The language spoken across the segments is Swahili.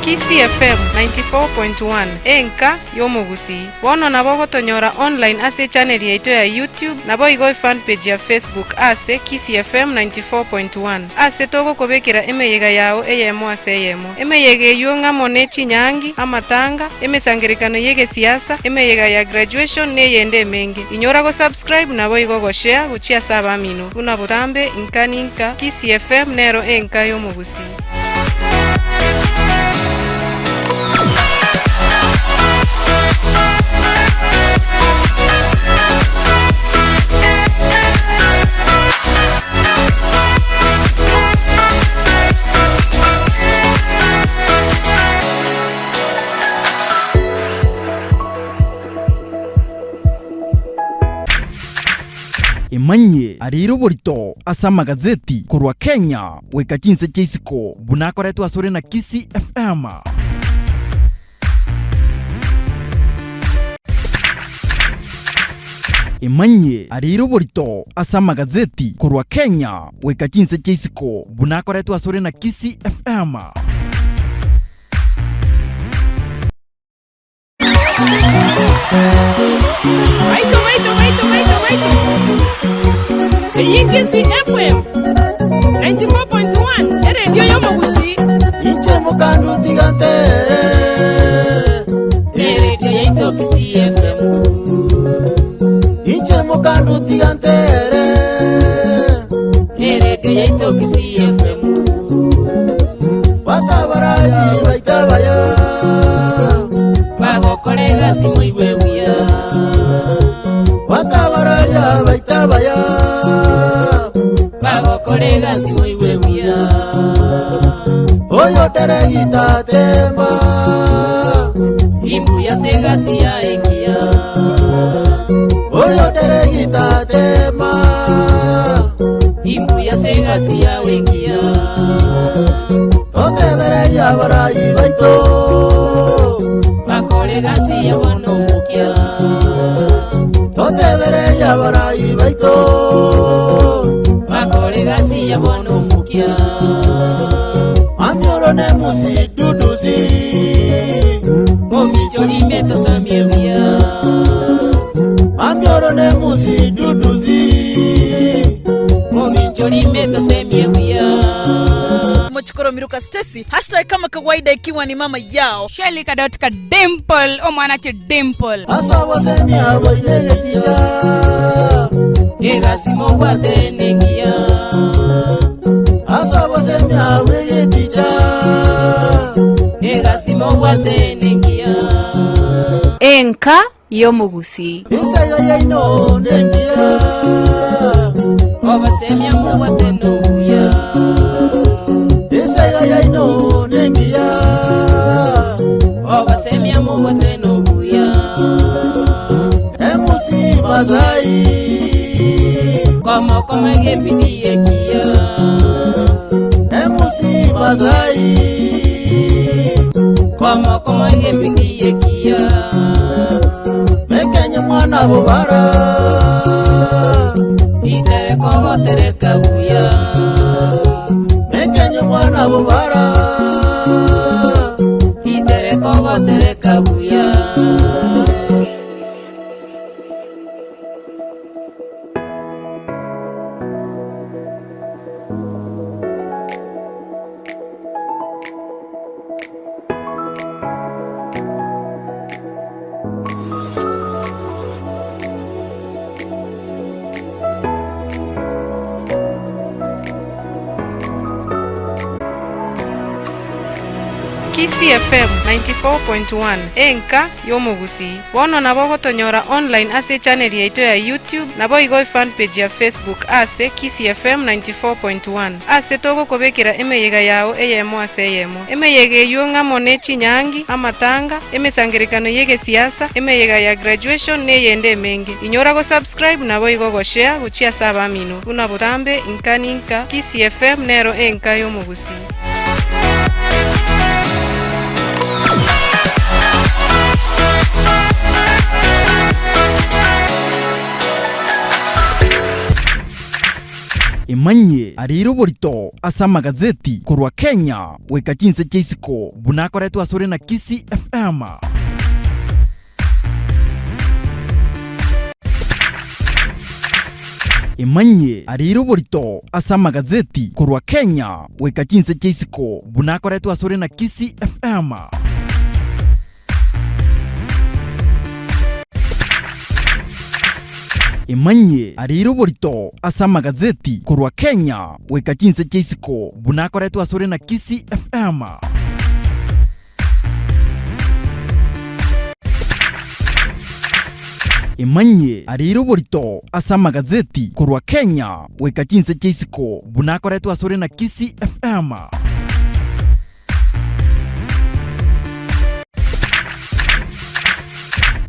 KCFM 94.1 enka omogusii bono nabo gotonyora online ase channel yaito ya YouTube nabo igo fan page ya Facebook ase KCFM 94.1 ase togo kobekera emeyega yao eyemo ase eyemo emeyega yunga mone chinyangi amatanga emesangerikano yege siasa emeyega ya graduation neyende menge inyora go subscribe nabo igo go share guchia saba mino una botambe inkaninka KCFM nero enka omogusii. Imanye ariro borito asa magazeti kurwa Kenya weka chinse cheisiko bunakoretwa asore na KCFM. Imanye ariro borito asa magazeti kurwa Kenya weka chinse cheisiko bunakoretwa asore na KCFM. KCFM 94.1 Radio Yomogusii Inche mukanu tigantere Radio yaito KCFM Inche mukanu tigantere Radio yaito KCFM Watabaraya baitabaya Bagokorega simoigwe buya Watabaraya baitabaya Bagokorega simoigwe buya Oyo teregita temba Imbuya segasi ya engia Oyo teregita temba Imbuya segasi ya engia Otebere ya barayi baito Bakorega si ya bono mukia Otebere ya barayi baito Bakorega si ya bono mukia Amioro ne musi dudusi Momichori meto samievia Amioro ne musi dudusi Momichori meto samievia Mochikoro Miruka Stacy hashtag kama kawaida ikiwa ni mama yao Shelly kadotka dimple o mwanache dimple Asa wasemi awa inege tija Ega simo wate nengia Asa wasemi awa inege tija Ega simo wate nengia enka omogusii Isa ya ino nengia Oba semia mo wate nuya Isa ya ino nengia Oba semia mo wate nuya Emusi mazai Como gepidi ekia Emusi mazai Como gepidi ekia Mekenye mwana bubara Itere kogo tere kabuya Mekenye mwana bubara Itere kogo tere kabuya Kisi FM 94.1 enka y'omogusii bono nabo gotonyora online ase channel yaito ya YouTube nabo igoi fan page ya Facebook ase Kisi FM 94.1 ase togo kobekera emeyega yao eyemo ase eyemo emeyega eyunga mone chinyangi amatanga emesangerekano yege siasa emeyega ya graduation neyende menge inyora go subscribe nabo igo go share guchia saba mino una botambe inkaninka Kisi FM nero enka y'omogusii. Imanye ariro borito asa magazeti kurwa Kenya weka chinse cheisiko bunakoretu asore na Kisi FM. Imanye ariro borito asa magazeti kurwa Kenya weka chinse cheisiko bunakoretu asore na Kisi FM. Imanye ariro borito asa magazeti kurwa Kenya weka chinse cheisiko bunakoretu asore na Kisi FM. Imanye ariro borito asa magazeti kurwa Kenya weka chinse cheisiko bunakoretu asore na Kisi FM.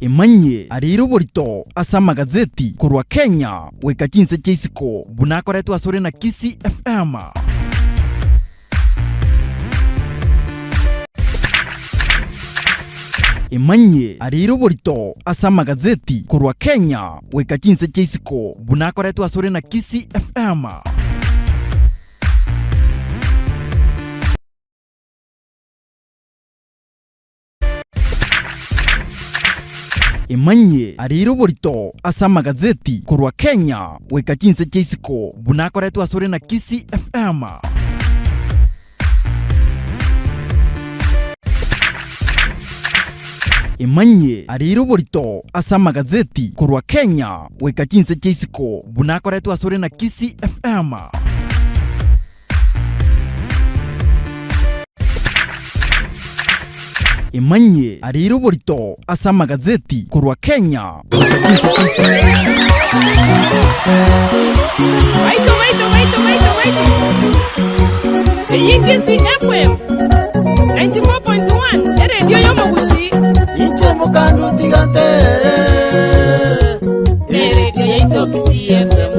Imanye ariro borito asa magazeti kurwa Kenya weka chinse cheisiko bunakoretu asore na Kisi FM. Imanye ariro borito asa magazeti kurwa Kenya weka chinse cheisiko bunakoretu asore na Kisi FM. Imanye ariro borito asa magazeti kurwa Kenya weka chinse cheisiko bunakoretu asore na Kisi FM. Imanye ariro borito asa magazeti kurwa Kenya weka chinse cheisiko bunakoretu asore na Kisi FM. Imanye ariro borito asa magazeti kurwa Kenya Kisi FM 94.1 radio y'omogusii Inche mukandu tigantere Radio yaito Kisi FM.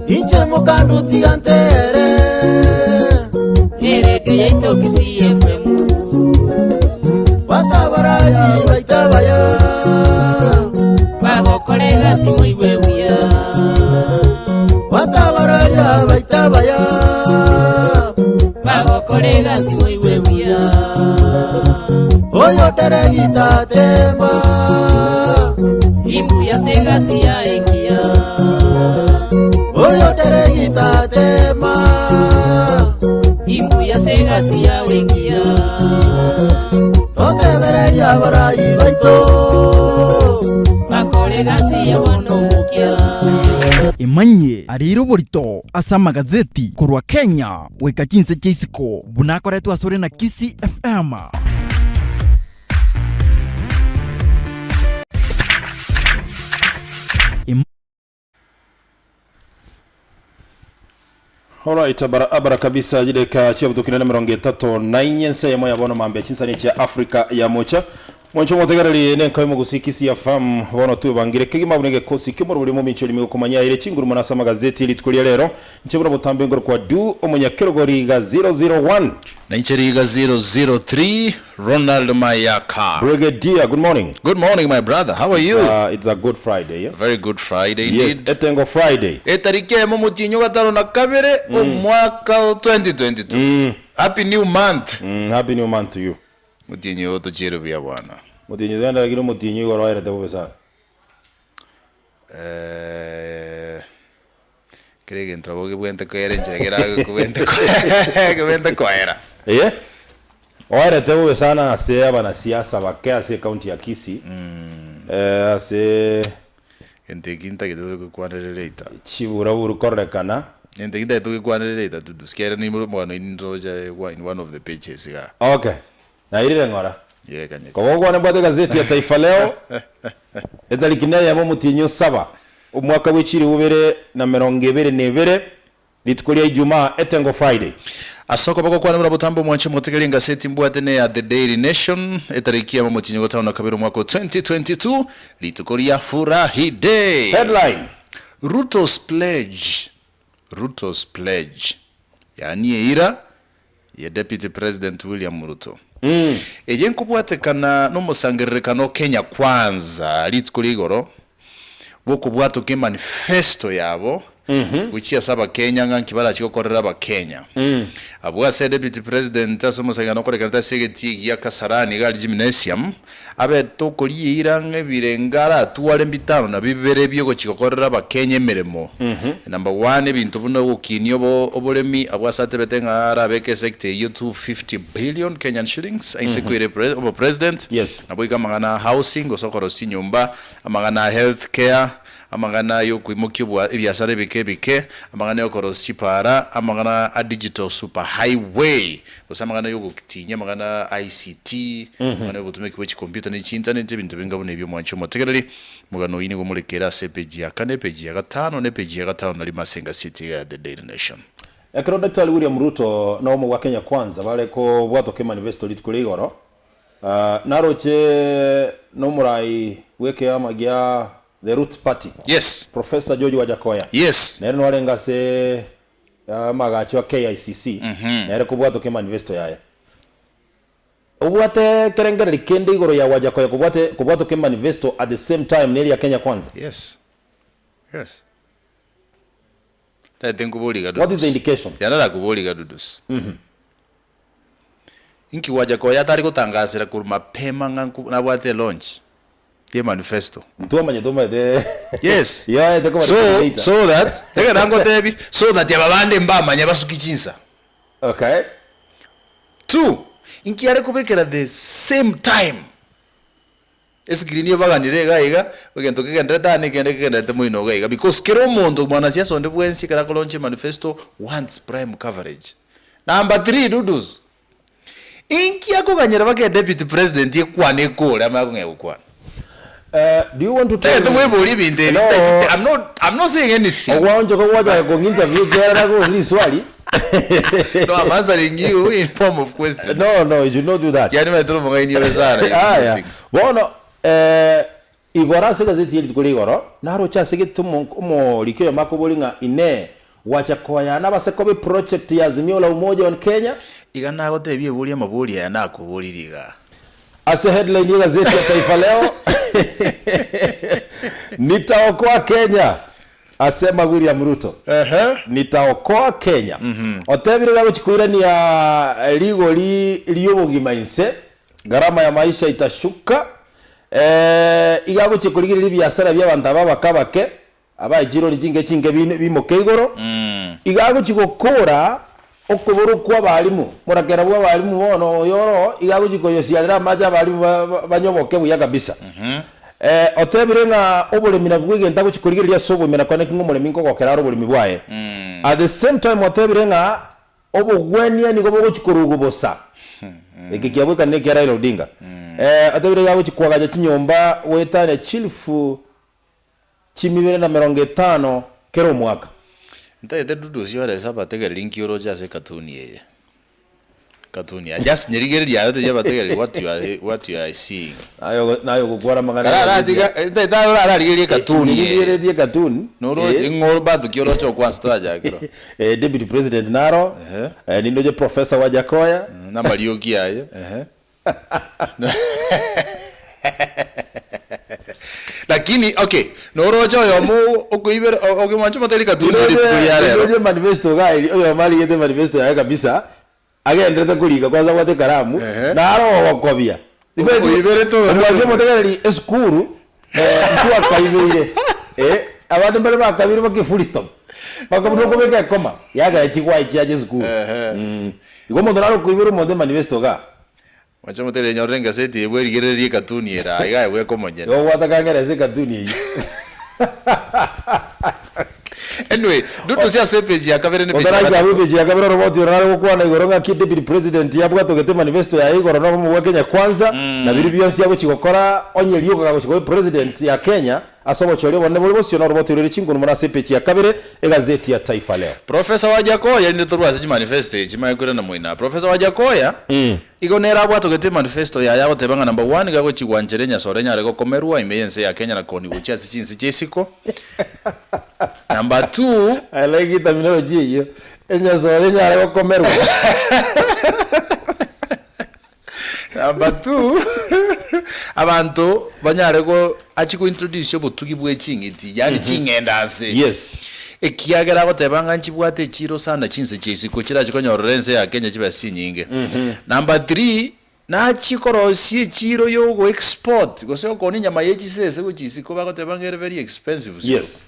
Inche mukandu tigantere Radio yaito Kisi FM. Watabarayi baitabaya Bagokorega simo iwebuya. Watabarayi baitabaya Bagokorega simo iwebuya. Oyo teregita temba Imbuya segasi ya engia. Oyo teregita temba Imbuya segasi ya wengia. Otebere ya barayi baito Bakorega si ya wanomukia. Imanye ariro borito asa magazeti kurwa Kenya weka chinse cheisiko bunakoretu asore na Kisi FM. Alright, abara kabisa jide ka chia butukina na 34 nse ya moya bono mambe chinsani chia Afrika ya mocha mwancho motegarali ne nkaimo gusikisi ya fam bono tu bangire kigima bunege kosi kimoro buli mu mincho limi kumanya ile chinguru manasa magazeti litkulia lero nchebura mutambe ngoro kwa du omonyakero goriga 001 na ncheriga 003 Ronald Mayaka. Brigadier, good morning. Good morning, my brother. How are you? It's a good Friday, yeah? Very good Friday Yes, indeed. Etengo Friday. Etarike mo mutinyo gataro na kabere omwaka 2022. Happy new month. Happy new month to you. Mutinyo to chiro bya bwana. Mutinyo zanda giro mutinyo goro era tebo besa. Creo que entraba que puente caer en chequera que puente caer. Yeah? Oare tebo besa na asea bana siasa bake ase county ya Kisii. Ase Gente quinta que todo que cuadre leita. chibura buru korrekana Ende kita tukikwanirira itadudu skera ni mwana inroja in one of the pages ga. Okay. Na irire ngora. Yeah kanye. Kwa gwana bwate gazeti ya Taifa Leo. Etariki ya mutinyo 7 umwaka w'ikiri ubere na 2022 litukulia Ijumaa etengo Friday. Asoko bako kwa butambo mwanche mutekeli ngaseti mbwatene ya The Daily Nation etariki ya mutinyo gotano na kabiro mwaka 2022 litukulia furahi day. Headline: Ruto'S pledge. Yani ira ya Deputy President William Ruto. Ejen kubwatekana no musangiririkano Kenya kwanza litkuligoro boko bwato ke manifesto yabo which yasaba Kenya ngankibala chikokorera ba Kenya abwa said Deputy President asomusangano korekana segeti ya Kasarani gali gymnasium abe tokoli irange birengara tuwale mbitano na bibere byo chikokorera ba Kenya emeremo number 1 ebintu buno gukinyo obolemi abwa sate betenga arabeke sector yo 250 billion Kenyan shillings insecurity president yes nabo ikamangana housing osokoro sinyumba amangana healthcare amangana yo kuimukibwa ebyasare bike amangana yo koroshipara amangana a digital super highway osamangana yo gukitinya amangana ICT amangana yo gutumeka kwe computer ni internet ibintu bingabone byo mwancho motegereri mugano yini go murekera page ya 4 page ya 5 ne page ya 5 nali Masenga City ya The Daily Nation. Ekero Dr. William Ruto na omo wa Kenya kwanza baleko bwatoke manifesto litkuligoro naroche no murai weke amagya the Roots Party. Yes. Professor George Wajahckoyah. Yes. Nero walengase magachi wa KICC. Nero kubwato ke manifesto yaye. Ubwate kerengere kende igoro ya Wajahckoyah kubwato ke manifesto at the same time neri ya Kenya kwanza. Yes. Yes. What is the indication? Yanara kuboliga dudus. Inki Wajahckoyah tari kutangasira kuruma pema na bwate launch. The manifesto. Yes. Yeah, so that teka rango tebi so that yababande mbama nyabasukichinsa. Okay. 2 inki yare kubekera the same time. Esikiriniye baganirega iga ugento kigenda ne kigenda temo inoga iga because kero mondo mwana siasa onde bwensi kara ko launch manifesto wants prime coverage. Number 3 dudus. Inki yakuganyira bake deputy president yekwane kola amagungekwana. Do you want to tell me? No. I'm not saying anything. No, I'm answering you in form of questions. No, you should not do that. Bueno, igora se gazeti yeli tukuligoro naro cha segetu mo likyo makobolinga ine Wajahckoyah nabasekobe project ya Azimio la Umoja wa Kenya igana gote bibuli amabuli ya nakubuliriga. As a headline ya gazeti ya Taifa Leo nitaokoa Kenya asema William Ruto. Nitaokoa Kenya. Otebire gabo chikuira ni ya ligo liyobogimaize garama ya maisha itashuka. Igabo chikuligirira biashara by'abantu ababakabake abajiro ninge bimokeigoro. Igabo chikokora okuburu kwa balimu murakera bwa balimu bono yoro igago jikoyosialira maja balimu banyoboke buya kabisa. Otebire nga obulemina bwigenda guchikurigirira sobo mena kwane kingo mulemi ngokokera obulemi bwaye. At the same time otebire nga obugwenia nigo boguchikurugo bosa. Ekikiabuka ne kera ilo dinga. Otebire nga guchikwagaja chinyomba wetane chilfu 250 kero mwaka. Ntaite dudu siwale saba tege link yoro jase katuni yeye. Katuni. Just nyerigeria yote jaba tege what you are seeing. Nayo kugwara magana. Kala tiga ntaite ara ligeria katuni. Ligeria katuni. Noro ngoro badu kyoro cho kwa sto aja kiro. Deputy President naro. Nindoje Professor Wajahckoyah. Na Marioki aye. Lakini okay norojo yomu okuibere okimwancho mateli katuni litukuyare ndoje manifesto gai oyo mali yete manifesto ya kabisa agendete kuliga kwanza kwate karamu na aro wakobia ibere to mwancho motegeri eskuru mtu akaibire abantu bale bakabire bake full stop bakamuno kobeka koma yaga chikwa ichiaje skuru ikomo ndaro kuibire monde manifesto ga Wacha motele nyorenga seti ebwe rigererie katuni era iga we komonye. Yo watakangere se katuni yi. Anyway, Ruto sia sepeji ya kabere ni Odara ya bibi ya kabere roboti orara ko na igoronga ki deputy president yabwa togete manifesto ya igoro no mu Kenya kwanza na biri byonsi yako chikokora onyerio ka chiko president ya Kenya asobo chole wonne bolibosio na roboti riri chingunu mura sepeji ya kabere egazeti ya Taifa Leo. Professor Wajahckoyah ni turwa se manifesto chima ikure na moina. Professor Wajahckoyah igonera bwa togete manifesto ya yabo tebanga number 1 gago chigwanjere nya sorenya rego komerwa imeyense ya Kenya na koni gucha sichinsi chesiko. Number 2, I like it terminology hiyo. Enya sorenya rego komerwa. Number 2, abantu banyarego achiko introduce obutugi bwechingiti yani chingendase. Yes. Ekiagera gotebanga nchibwate chiro sana chinse chesiko chira chikonyorrense ya Kenya chibasi nyinge. Number 3, na chikorosie chiro yo go export gose ko ni nyama yechisese kuchisiko bagotebanga very expensive. So. Yes.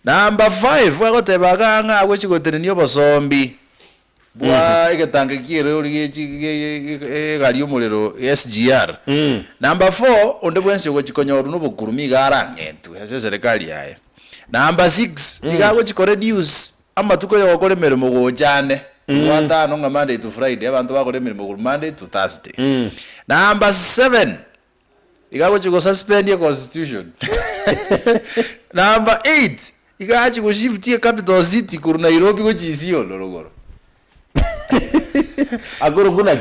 Number 5, bagotebaga nga gochigoteneni obosombi. Bwa igetange kire uri gari umuriro SGR. Number 4, onde bwense go chikonyoru no bukurumi garangetu ese serikali yaye. Number 6, igago chikore reduce amatuko yo gukora mirimo gojane. Watano nga Monday to Friday abantu bakore mirimo ku Monday to Thursday. Number 7, igago chiko suspend your constitution. Number 8, igago chiko shift capital city ku Nairobi go chisio lorogoro. Agoro kuna.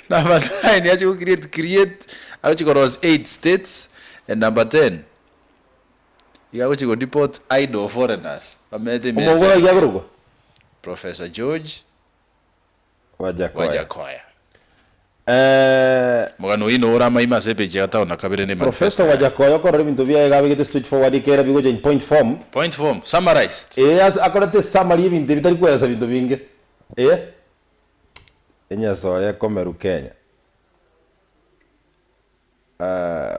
Number 9, yachi go create achikoros 8 states. And number 10, igago chiko deport idle foreigners. Amete Omogusii Professor George Wajahckoyah. Mugano ino ora maima sepeji ata ona kabere ne Professor Wajahckoyah ko rebintu bya gabe gete straight forward kera bigo je point form summarized. As akorate summary ibintu bitari kwera bintu binge. Enya sore komeru Kenya.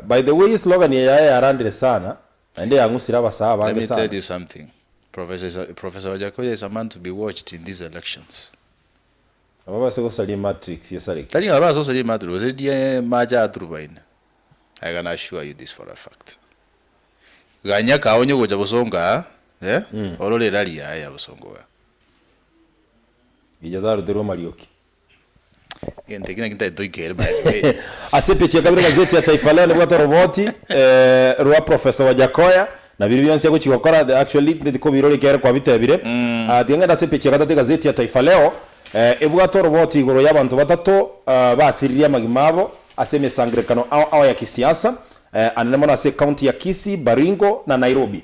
By the way, slogan ya arandire sana ende yangusira basaba bange sana. Let me tell you something. Professor Wajahckoyah is a man to be watched in these elections. Ababa seko sali matrix yesari. Tani ababa so sali matrix was die maja atrubaina. I can assure you this for a fact. Ganya kaonyo goja bosonga, orole rali ya bosongoa. Ijadaro de Romarioki. Gente kina kinta itoikere by the way. Asepechi ya kabiri gazeti ya Taifa Leo kwa roboti rwa Professor Wajahckoyah na biri byanse yako chikokora actually ndiko birori kera kwa bitabire atianga na sepechi ya gazeti ya Taifa Leo ebuga to roboti igoro y'abantu batatu basiriria magimabo aseme sangrekano awa ya kisiasa ananemo na se county ya Kisii, Baringo na Nairobi.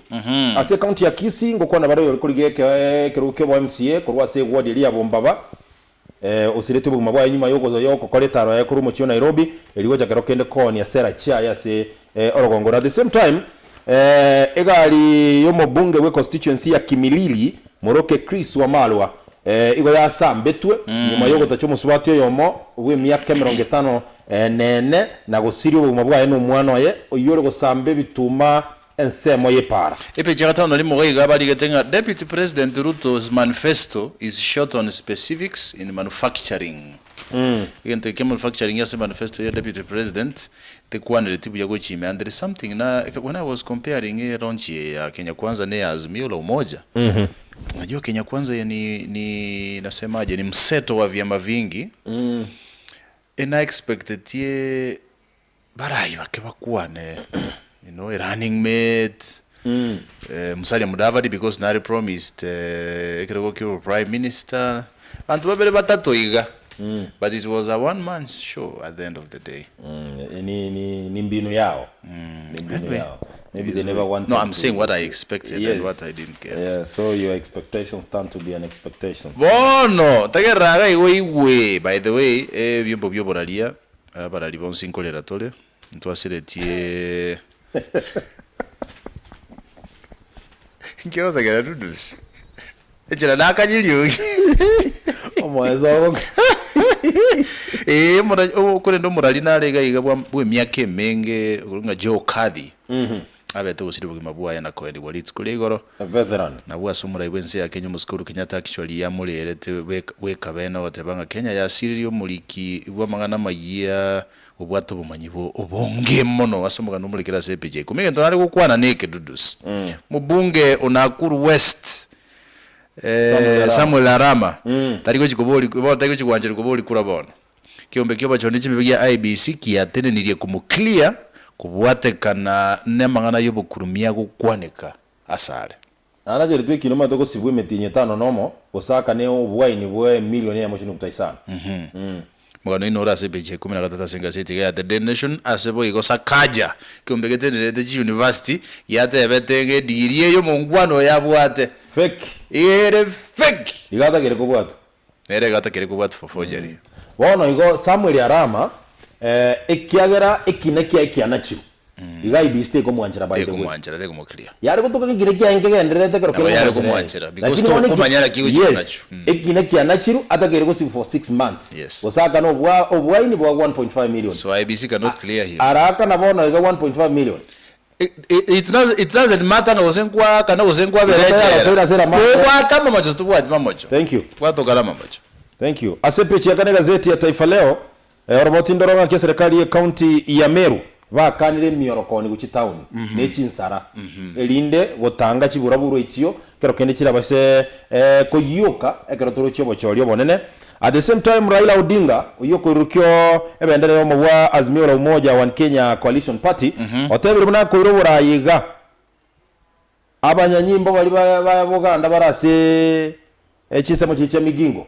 Ase county ya Kisii ngoko na baro kurige keruke wa MCA kurwa se ward iri ya Bombaba osirete buguma bwa nyuma yoko koletaro ya kuru mochio Nairobi eligoja kerokende koni ya sera cha ya se orogongora. At the same time egali yomo bunge we constituency ya Kimilili Moroke Chris wa Malwa igo ya sambetwe nyuma yoko tacho muswatyo yomo we myaka 50 nene na gosirio buguma bwa eno mwana ye oyore go sambe bituma ensemo ye para epe chakata no limo ga bali getenga Deputy President Ruto'S manifesto is short on specifics in manufacturing. Igente ke manufacturing yase manifesto ya Deputy President the quantity tibu ya gochime and there is something na when I was comparing launch ya Kenya Kwanza na Azimio la Umoja. Najua Kenya Kwanza ni nasemaje ni mseto wa vyama vingi. And I expected ye barai wake bakuane you know running mate Musalia Mudavadi because Nari promised Ekirego Prime Minister antu babere batatu iga but it was a one man show at the end of the day. Ni mbinu yao. Maybe they never wanted. No, I'm saying what I expected and what I didn't get. Yeah, so your expectations turn to be an expectation. Bono, tagerraga iwe by the way, byombo byoboralia barali bon 5 leratole. Ntwasire tie Nkiyoza gara Ruto'S. Ejera nakanyiriyo. Omwezo. Mura kore ndo murali narega iga bwe myake menge urunga Joe Kadhi. abete gusiri bugima bwaye na koendi wa Litskuli igoro veteran na bwa sumura ibwense ya Kenya muskuru Kenyatta actually ya murerete weka bena otebanga Kenya ya siririo muliki bwa mangana mayia ubwato bumanyi bo obonge mono wasomuga no mulikira CPJ kumige ntwari gukwana neke Ruto'S mubunge unakuru West Samuel Arama tariko chikoboli bo tariko chikwanjira kuboli kura bono kiombe kyo bacho ndichi bibigia IBC kiatenenirie kumuklia kubwatekana nemangana yobukurumia gukwaneka asare anajeri twe kinoma toko sibwe metinye tano nomo osaka ne obwaini bwe milioni ya moshinu kutaisana mugano ino rase beje 13 singa city ya the nation asebo igo sakaja kiombe getenere the university yate ebetenge dirie yo mungwano yabwate fake ere fake igata kere kubwata ere gata kere kubwata for forgery bono igo Samuel Arama ekiagera ekinekia ekianachiru iga ibiste ko mwanjira by the way kumwanjira de kumuklia yari gutuka kinekia engegenderete kero kero yari kumwanjira because to kumanyara kigo cyanacho ekinekia anachiru atakere go for 6 months yes. osaka no obwaini bwa 1.5 million so IBC cannot clear here araka na bono iga 1.5 million it doesn't matter no senkwa kana osenkwa berechera kwa kama macho tuwati mamocho thank you kwa tokala mamocho thank you asepechi yakane gazeti ya Taifa Leo roboti ndoronga kia serikali ya county ya Meru bakanire miyorokoni guchi town nechinsara elinde gotanga chiburaburo ichio kero kende kirabase koyoka ekero toro chobo chorio bonene at the same time Raila Odinga uyoko rukyo ebendere mu bwa Azimio la Umoja wa Kenya Coalition Party otebere buna ko irobora yiga abanyanyimbo bali Buganda barase echisemo chiche migingo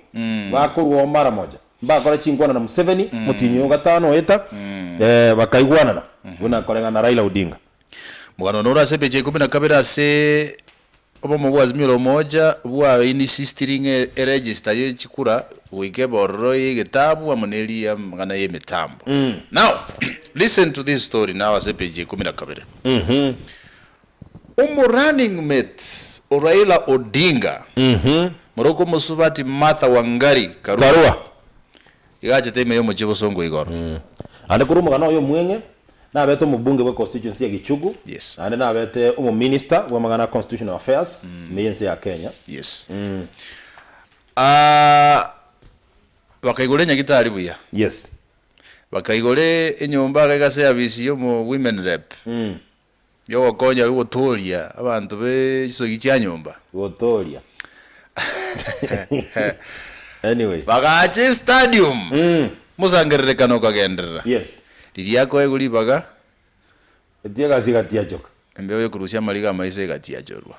bakorwa mara moja bakora chingwana na Museveni mutinyo gatano eta bakaigwana buna kolenga na Raila Odinga mugano nora sepeje 12 ase obo mu Azimio la Umoja bwa insisting register ye chikura wike borro igetabu amonelia ngana ye mitambo now listen to this story now ase peje 12 running mate Raila Odinga Moroko musubati Martha Wangari Karua igaje teme yo mujibo songo igoro ande kurumuga no yo mwenge na beto mubunge wa constituency ya Gichugu yes ande na bete umu minister wa magana constitutional affairs meyense ya Kenya yes bakaigole nyagitari buya yes bakaigole enyomba ga service yo mu women rep yo wakonya wotoria abantu be isogi cya nyomba wotoria anyway bagache stadium musangerere kano kagendera yes diri yako eguli baga etiega sigatia joka embeyo yo kurusia maliga maise gatia jorwa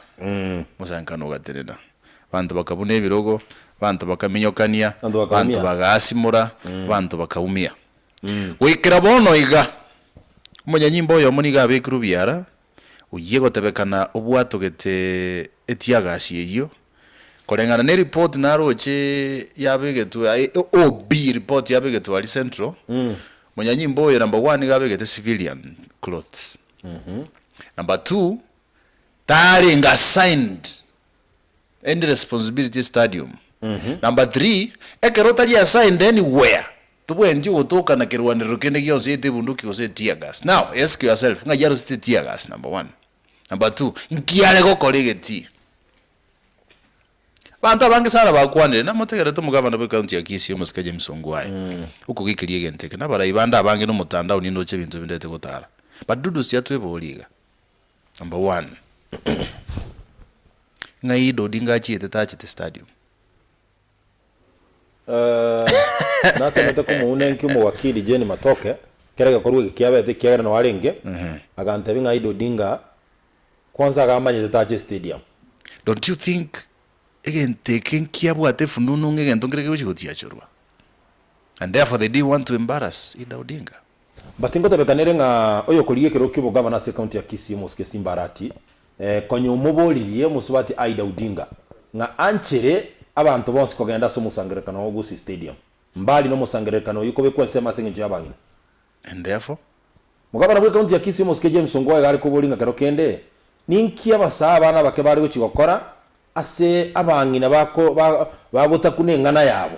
musankano gaterera bantu bakabune ebirogo bantu bakaminyokania bantu bagasimura bantu bakaumia wikira bono iga umunyanyimbo yo muniga abekuru byara uyego tebekana obwatogete etiagasi eyo kolengana ne report naroche yabegetu OB report yabegetu ali central munyanyimbo yo number 1 gabegete civilian clothes number 2 tari nga signed end responsibility stadium number 3 ekerotari assigned anywhere tubwendi otoka na kirwaniro kende gyose etebunduki ose tear gas now ask yourself nga yaro sti tear gas number 1 number 2 inkiale go kolegeti bantu abange sara bakwanire na motegere to mugabana be county ya Kisii musikaje msongwaye uko gikiriye genteke na barayibanda abange no mutandao ni ndoche bintu bindete gutara but Ruto'S yatweboliga number 1 ngai Odinga chiete tachite stadium natemete ko munenki mu wakili Jeni Matoke kerega korwe kiabete kiagera no arenge agantebe ngai Odinga kwanza agamanye tache stadium don't you think again taking kiabwate fununu ngegen tongere kuchigotia chorwa and therefore they didn't want to embarrass Ida Odinga batingo tebekanere nga oyo koliye kero kibo governor county ya Kisii muske Simbarati konyo mubolirie musubati Ida Odinga nga anchere abantu bonse kogenda so musangerekano ogusi stadium mbali no musangerekano yuko be kwensema sengi yabangina and therefore mugabana bwe county ya Kisii muske James Ongwaye gari kubolinga kero kende ninki abasaba na bakebari go chigokora ase abangina bako babota kunengana yabo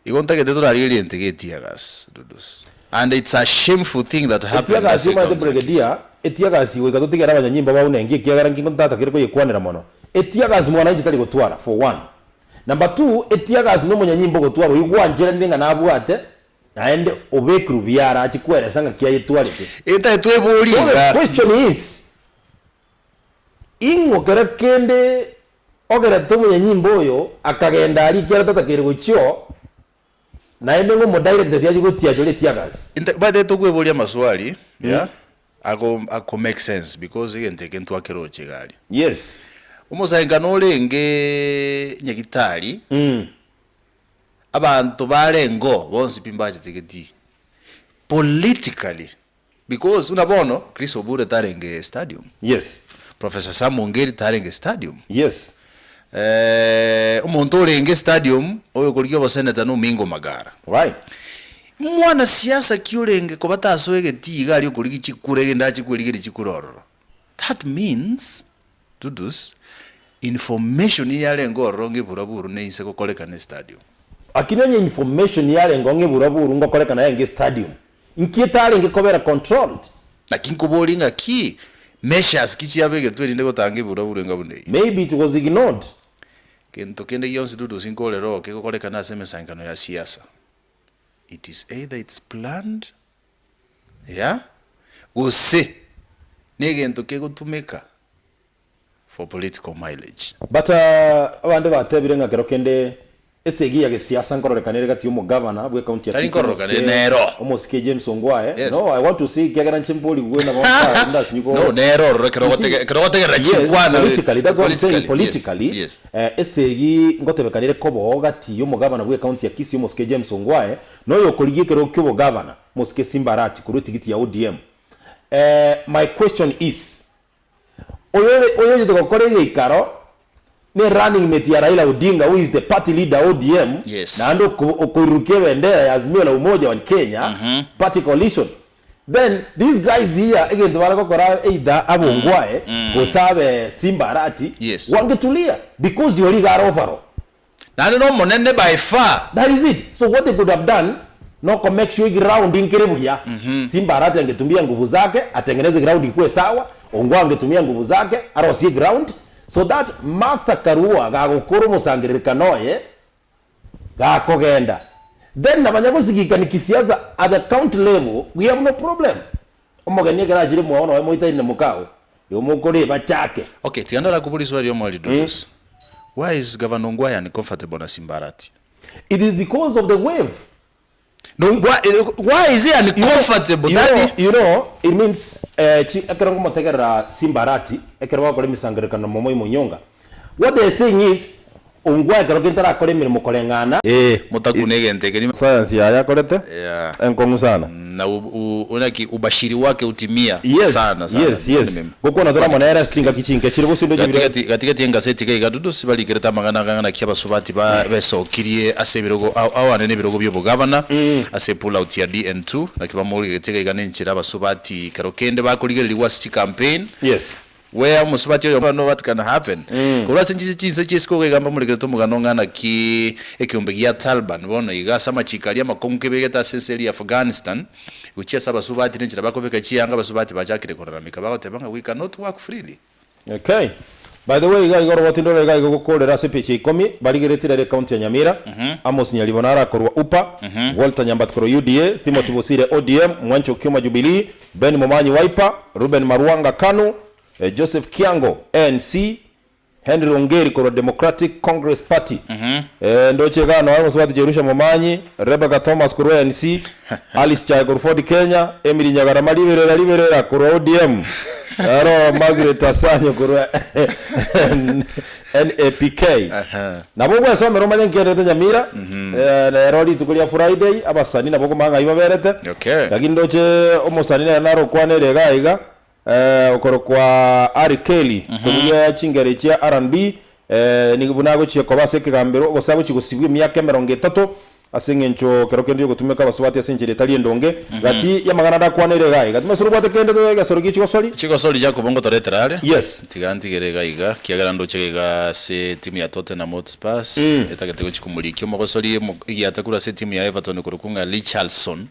igonta ke tetorari ente ke tiagas Ruto'S and it's a shameful thing that happened as a brigadier etiagasi we gatutigera abanyanyimbo baunengie kiagara ngingo ntata kiriko yekwanira mono etiagasi mwana inji tari gutwara for one. Number 2 etiagasi no munyanyimbo gutwara igwanjira ndinga nabwate naende obekru biara achikweresa nga kiya yetwarite eta etwebulinga. The question is ingo kera kende ogera to munyanyimbo oyo akagenda ali kiara tatakire gochio naende ngo mo direct yaje gotia jole etiagasi Bade tukwebulia maswali yeah ako make sense because igente kentu akero chigali. Yes. Umusainga nolenge nyagitari abantu barengo bonsi pimbaje tiketi politically because unabono Chris Obure tarenge stadium. Yes. Professor Sam Ongeri tarenge stadium. Yes. Umuntu olenge stadium oyo kulikia baseneta no Mingo Magara. Right. Mwana siasa kiolenge ko batasoege tiga ali kuliki chikurege ndachi kuligiri chikuroro. That means Ruto'S information yale ngoronge buraburu ne inseko koleka ne stadium. Akinanye information yale ngonge buraburu ngokoleka na yenge stadium. Inkietale ngekobera controlled. Lakini kubolinga ki measures kichi yabege twende gotange buraburu ngabune. Maybe it was ignored. Kento kende yonsi Ruto'S inkolero ke koleka na seme sankano ya siasa. It is either it's planned, yeah, or say, negento kego to make for political mileage. But abande batebirenga kerokende esegi ya siasa nkorore kanere gati umu governor bwe county ya Nkorore kanere nero omoske James Ongwae. Yes. No, I want to see kagara nchimpoli gwena kwa ndash niko. No nero kerobote rachikwana politically that's what I'm saying politically. Yes. Esegi ngotebe kanere kobo gati umu governor bwe county ya Kisii omoske James Ongwae no yo koligie kero kyobo governor moske Simbarati kuruti giti ya ODM. My question is oyo yitoko korege ikaro ne running mate ya Raila Odinga who is the party leader ODM. Yes. Na ando kurukia bendera ya Azimio la Umoja wa Kenya party coalition. Then these guys here again to walako kora either abongwae kusabe Simbarati. Yes. Wangetulia because you already got overall. Na no monene by far. That is it. So what they could have done no ko make sure ground inkerebuya. Simbarati angetumia nguvu zake atengeneze ground ikuwe sawa. Ongwa angetumia nguvu zake arosi ground. So that Martha Karua gagukuru musangirika noye gakogenda. Then nabanyago sigika nikisiaza at the county level we have no problem. Omoganye garajire muono we moita ine mukao. Yomukore bachake. Okay, tiandala kubuli swali yomali Ruto'S. Why is Governor Ongwae uncomfortable na Simbarati? It is because of the wave. No, why is he uncomfortable? You know, it means ekerongo motegera Simbarati ekerwa kole misangirika na momo imunyonga. What they are saying is Ongwae kerokintara kole mirimo kolengana mutakunege ntekeni science ya kolete enkongu sana na unaki ubashiri wake utimia sana. Yes. Goko na dora monera singa kichinke chiri busindo jibira katika tenga seti kai Ruto'S bali kireta magana kiaba subati ba beso kirie asebirogo awane ne birogo byo governor ase pull out ya DN2 na kiba muri kiteka iganenchira basubati karokende bakuligere liwasi campaign. Yes. Where musubati yo no what can happen. Kura sinchi chisiko kegamba muri kireto muganonga na ki ekyombe ya Taliban bona igasa machikalia makonke begeta seseli ya Afghanistan uchiya sabasubati nenchira bakobeka chiyanga basubati bajakire koramika bakotebanga we cannot work freely. Okay. By the way, guys, goro watindore guys go kolera sepeche ikomi baligeretira le county ya Nyamira. Amos Nyalibonara korwa UPA, Walter Nyambat koro UDA, Timothy Bosire ODM, Mwancho Kioma Jubilee, Ben Momanyi Wiper, Ruben Maruanga KANU, Joseph Kiango ANC, Henry Ongeri koro Democratic Congress Party. Ndoche gano wao swati Jerusha Momanyi, Rebecca Thomas koro ANC, Alice Chai koro Ford Kenya, Emily Nyagarama Liberera koro ODM. Aro Margaret Asanyo koro NAPK. Nabwo somero manye ngere Nyamira. Na roli tukulia Friday abasani nabwo manga ibaberete. Okay. Lakini ndoche omosani na naro kwanere gaiga okoro kwa Ari Kelly kubuya chingere chia R&B nibunago chie kobase kigambero gosago chigusibwe myaka 30 asengencho kerokende yo gutumeka basubati asenjere tali ndonge gati ya magana da kwanere gai gati masuru bate kende to gasorogi chigosoli jako bongo toreterale. Yes tiganti gerega iga kiagarando chega se timu ya Tottenham Hotspur etagete chikumuliki omogosoli yatakura se timu ya Everton kurukunga Richarlison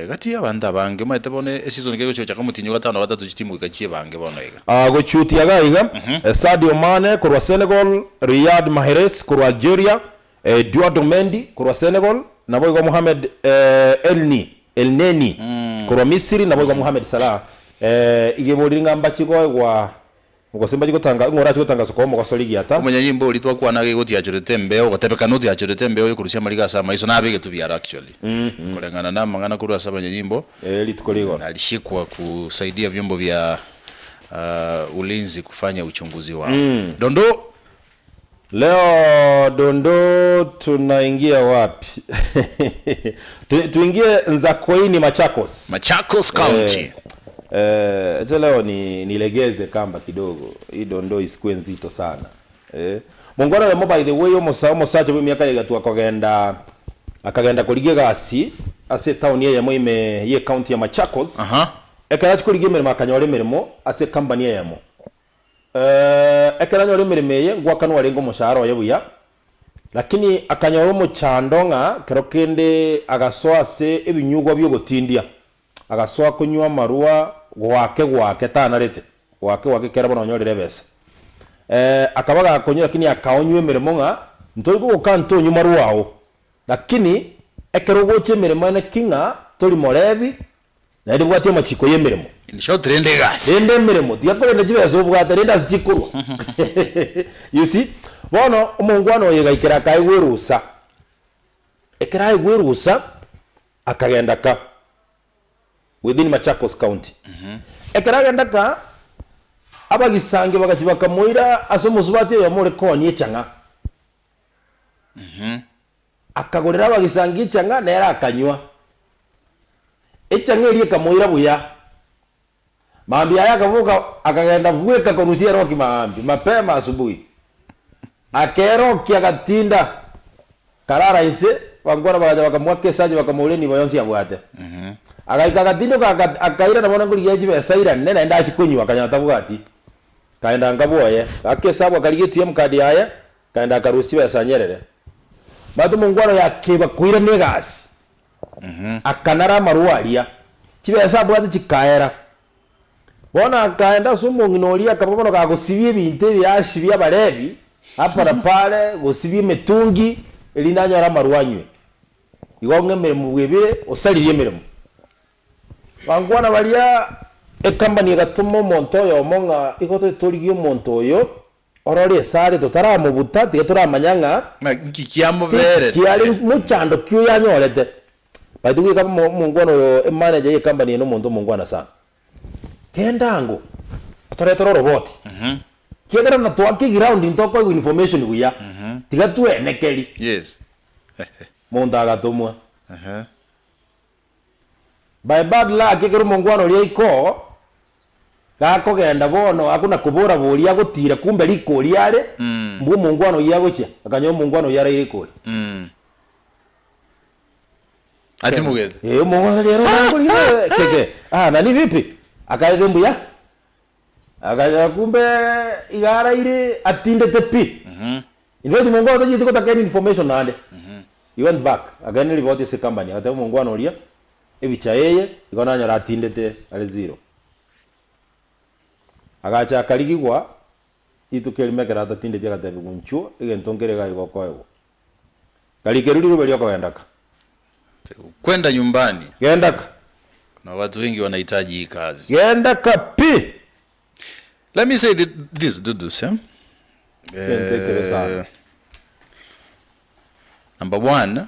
gati abanda bange maite bone season kego cyo chakamutinyo gatano gatatu chitimu ikachie bange bono iga go chuti agaiga Sadio Mane kurwa Senegal, Riyad Mahrez kurwa Algeria, Eduardo Mendy kurwa Senegal, nabo igo Mohamed Elneny kurwa Misiri, nabo igo Mohamed Salah igibodi ngamba chiko gwa mugosemba gitanga ngora gitanga soko mu gasoligi ata umenya yimbo litwa kwana ge goti achurete mbeo gatebeka noti achurete mbeo yokurusia mariga sama iso nabege tubiara actually kulengana na mangana kurwa sabanya yimbo litukoligwa alishikwa kusaidia vyombo vya ulinzi kufanya uchunguzi wao. Dondo leo Dondo tunaingia wapi? Tuingie Nzakoini Machakos County. Leo nilegeze kamba kidogo. Hii Dondo isikwe nzito sana. Mungwana we by the way omusacho b'imyaka yegatu akagenda kuligia gasi ase town ye yemo ye county ya Machakos. Ekara kuligia mirimo akanyore mirimo ase company yemo. Ekara nyore mirimo ye gwakano warengo mushahara yabuya. Lakini akanyoro mu chandonga kerokende agasoa se ebinyugwa byo gotindia. Agasoa kunywa marua gwake tanarete gwake kera bono nyorere besa akabaga akonyo lakini akaonywe mirimo nga ntoigo gukanto nyuma ruao lakini ekerogoche mirimo ne kinga tori morebi na ndi bwati machiko ye mirimo in short rende gas rende mirimo tiakorenda jibezo bwata renda zichikuru you see bono umungwano yegaikira kaigwerusa ekera igwerusa akagenda ka within Machakos County. Ekaraga ka abagisange bagakibaka muira asomuzubati ya more koni echanga. Akagorera abagisange echanga na era akanywa. Echanga eri kamuira buya. Maambi aya kavuka akagenda bweka korusia roki maambi mapema asubuhi. Akero kiagatinda karara ise wangora bakamwake saje bakamuleni bayonsi yabwate. Agaikagatindo akaira na mwana nguri yeji besaira nena nda chikunywa akanyata bugati kaenda ngaboye akesabwa kaliye TM card yaya kaenda karusi besanyerere batu mungwaro yakeba kuira negasi akanara marualia chibesa bwati chikaera bona kaenda sumunginolia akabono kagosibye binte byashibya barebi hapa pale gosibye metungi elinanyara maruanywe igonge mirimo bwebire osaliye mirimo Wangwana balia ekambani gatumo monto yo monga ikote toligiyo monto yo orori sare totara mu butati etora manyanga nkikiambo bere kiali muchando kyo yanyorete baduge kama mungwana yo manager ye company no monto mungwana sana kendango toretoro robot kiegera na twaki ground intoko information wiya tigatu enekeli yes monda gatumwa by bad luck kigero mungwano ria iko gako genda bono akuna kubura buria gutira kumbe liko riare mbu mungwano yagocha akanyo mungwano yara iko ati mugeze mungwano rero keke nani vipi akaide mbuya akaya kumbe igara ile atinde tepi ndio mungwano tiji tikota keni information nande he went back agani report ise company ata mungwano ria ebicha yeye ikona nyara atindete ali zero agacha kaligwa itukelime kera atindete gatabe gunchu igentongere ga igokoego kalikeruri bali yakawendaka kwenda nyumbani gendaka na watu wengi wanahitaji hii kazi gendaka pi let me say this Ruto'S number 1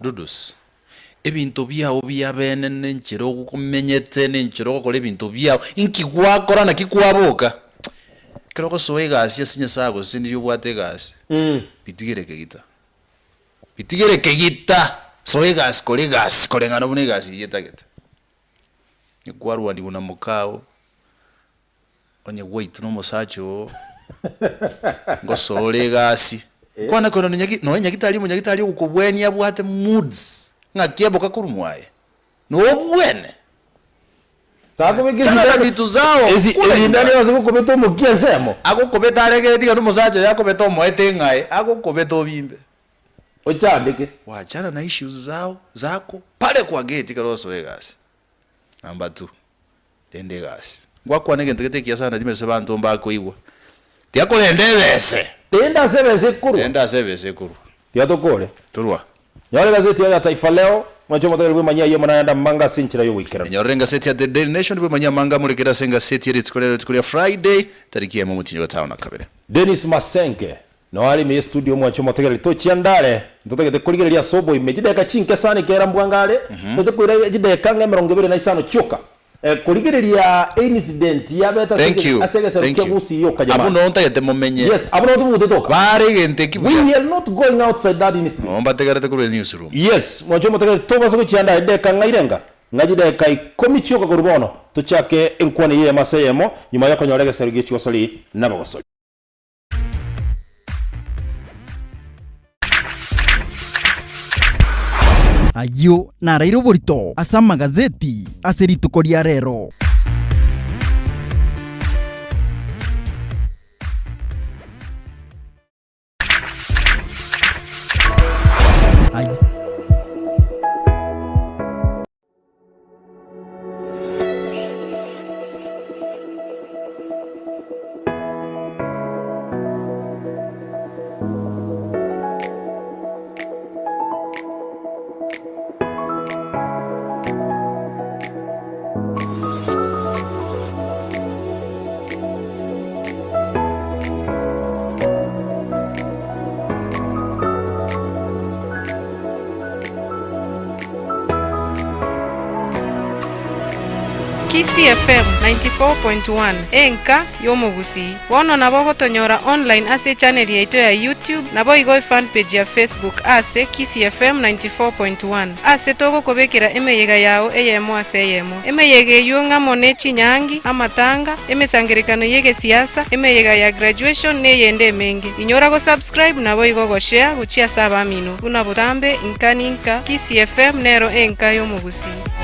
Ruto'S ebintu byao byabene n'enchero gukumenyete n'enchero gukora ebintu byao inkigwakora na kikwaboka kiroko soe gasi yasinya sago sindi yobwate gasi bitigere kegita soe gasi kole ngano bune gasi yetageta nikwarwa ndi una mukao onye wait no musacho ngosole gasi kwana kono nyagitali ukubweni abwate moods ngakiebo kakurumwaye no bwene tako bigizira bitu zao ezi ndani wazo kubeta mukia nsemo akukobeta arege diga numusaje yakobeta moete ngai akukobeta obimbe Ochandike. Wachana na issues zako pale kwa gate karoso wegas. Number 2. Dende gas. Ngwakwa nege ntegetekia sana dimese bantu mbako igwa. Tiakole ndebese. Tenda sebese kuru. Tenda sebese kuru. Tiatokole. Turwa. Nyore gazeti ya Taifa Leo. Mwacho motele bwe manya yema naenda manga sinchira yo wikera. Nyore gazeti ya The Daily Nation bwe manya manga muri kira senga seti ya tukolia Friday tariki ya mutinyo wa town kabere. Dennis Masenke. No ali me studio mwacho motele to chiandale. Ntotegete kuligereria sobo imejide ka chinke sana kera mbwangale. Ntote kuira jide kanga 25 chuka. Kuligereria incident ya beta asege serukia gusi yo kajama. Abuno ontagete mumenye. Yes, abuno tubude toka. Bare gente kibu. We are not going outside that incident. Omba tegarete kuri newsroom. Yes, mwacho motele to baso chianda de kanga irenga. Ngajide kai komichioka kurubono. Tuchake enkwane ye maseyemo nyuma yako nyorege serugia chiosoli nabagosoli. Ayo narairo borito asa magazeti aseritukoria rero. KCFM 94.1 enka omogusii wono nabo gotonyora online ase channel yaito ya YouTube nabo igoi fan page ya Facebook ase KCFM 94.1 ase togo kobekera emeyega yao eyemo ase eyemo emeyega yunga mone chinyangi amatanga emesangerekano yege siasa emeyega ya graduation neyende mengi inyora go subscribe nabo igo go share guchia saba mino una butambe inkaninka KCFM nero enka omogusii.